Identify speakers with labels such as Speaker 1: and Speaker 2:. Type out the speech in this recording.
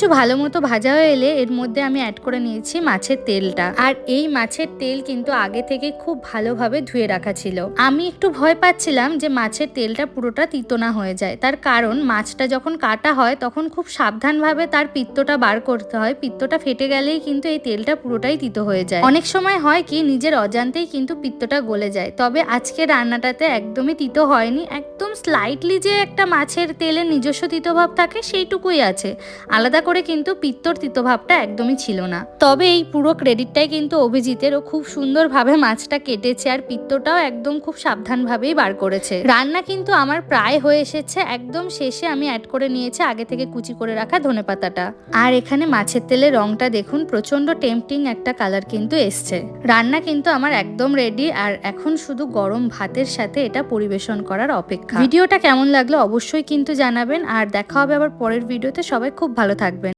Speaker 1: একটু ভালো মতো ভাজা হয়ে এলে এর মধ্যে আমি অ্যাড করে নিয়েছি মাছের তেলটা। আর এই মাছের তেল কিন্তু আগে থেকে খুব ভালোভাবে ধুয়ে রাখা ছিল। আমি একটু ভয় পাচ্ছিলাম যে মাছের তেলটা পুরোটা তিতো না হয়ে যায়, তার কারণ মাছটা যখন কাটা হয় তখন খুব সাবধানভাবে তার পিত্তটা বার করতে হয়। পিত্তটা ফেটে গেলেই কিন্তু এই তেলটা পুরোটাই তিতো হয়ে যায়। অনেক সময় হয় কি নিজের অজান্তেই কিন্তু পিত্তটা গলে যায়, তবে আজকে রান্নাটাতে একদমই তিতো হয়নি। একদম স্লাইটলি যে একটা মাছের তেলের নিজস্ব তিতোভাব থাকে সেইটুকুই আছে, আলাদা করে কিন্তু পিত্তর তিতোভাবটা একদমই ছিল না। তবে এই পুরো ক্রেডিটটাই কিন্তু অভিজিতের। ও খুব সুন্দরভাবে মাছটা কেটেছে আর পিত্তটাও একদম খুব সাবধানভাবেই বার করেছে। রান্না কিন্তু আমার প্রায় হয়ে এসেছে। একদম শেষে আমি অ্যাড করে নিয়েছি আগে থেকে কুচি করে রাখা ধনেপাতাটা। আর এখানে মাছের তেলের রংটা দেখুন, প্রচন্ড টেম্পটিং একটা কালার কিন্তু এসছে। রান্না কিন্তু আমার একদম রেডি, আর এখন শুধু গরম ভাতের সাথে এটা পরিবেশন করার অপেক্ষা। ভিডিওটা কেমন লাগলো অবশ্যই কিন্তু জানাবেন, আর দেখা হবে আবার পরের ভিডিওতে। সবাই খুব ভালো থাকবেন।